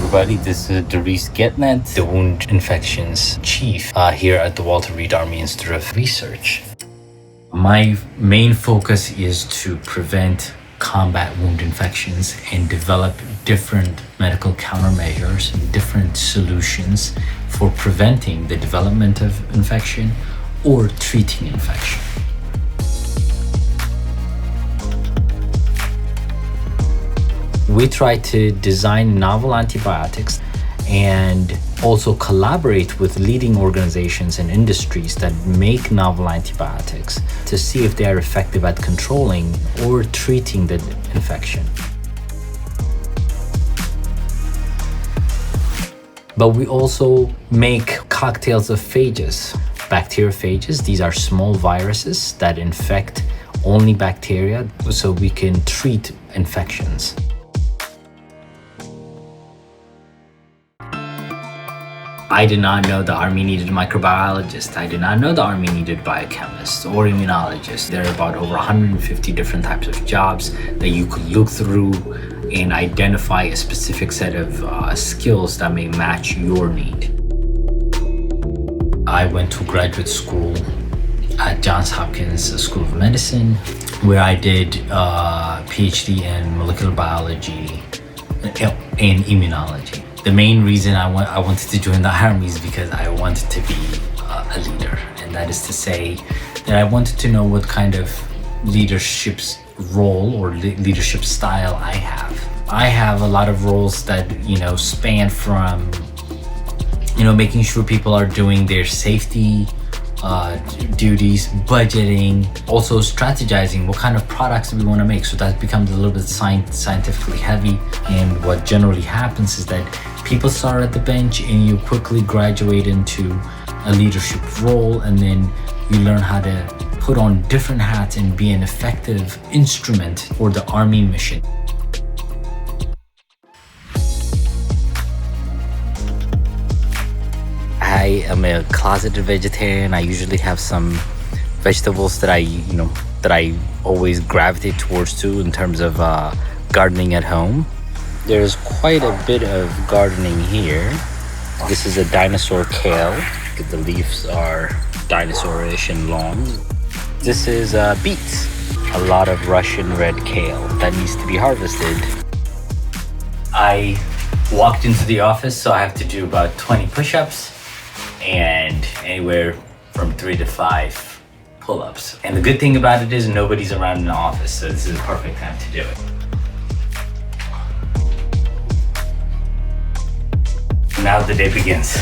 everybody, this is Darius Getnet, the Wound Infections Chief here at the Walter Reed Army Institute of Research. My main focus is to prevent combat wound infections and develop different medical countermeasures and different solutions for preventing the development of infection or treating infection. We try to design novel antibiotics and also collaborate with leading organizations and industries that make novel antibiotics to see if they are effective at controlling or treating the infection. But we also make cocktails of phages, bacteriophages. These are small viruses that infect only bacteria so we can treat infections. I did not know the Army needed a microbiologist. I did not know the Army needed biochemists or immunologists. There are about over 150 different types of jobs that you could look through and identify a specific set of skills that may match your need. I went to graduate school at Johns Hopkins School of Medicine, where I did a PhD in molecular biology and immunology. The main reason I wanted to join the Army is because I wanted to be a leader. And that is to say that I wanted to know what kind of leadership role or leadership style I have. I have a lot of roles that, span from, making sure people are doing their safety duties, budgeting, also strategizing what kind of products we want to make. So that becomes a little bit scientifically heavy. And what generally happens is that people start at the bench and you quickly graduate into a leadership role, and then you learn how to put on different hats and be an effective instrument for the Army mission. I am a closeted vegetarian. I usually have some vegetables that I always gravitate towards too in terms of gardening at home. There's quite a bit of gardening here. This is a dinosaur kale. The leaves are dinosaur-ish and long. This is beets, a lot of Russian red kale that needs to be harvested. I walked into the office, so I have to do about 20 push-ups and anywhere from 3 to 5 pull-ups. And the good thing about it is nobody's around in the office, so this is a perfect time to do it. Now the day begins.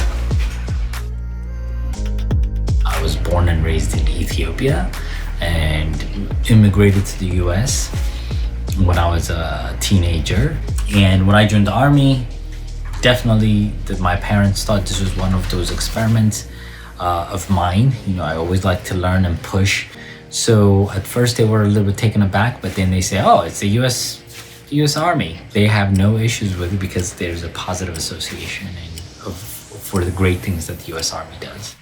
I was born and raised in Ethiopia and immigrated to the US when I was a teenager. And when I joined the Army, definitely my parents thought this was one of those experiments of mine. I always like to learn and push. So at first they were a little bit taken aback, but then they say, oh, it's the US Army. They have no issues with it because there's a positive association for the great things that the US Army does.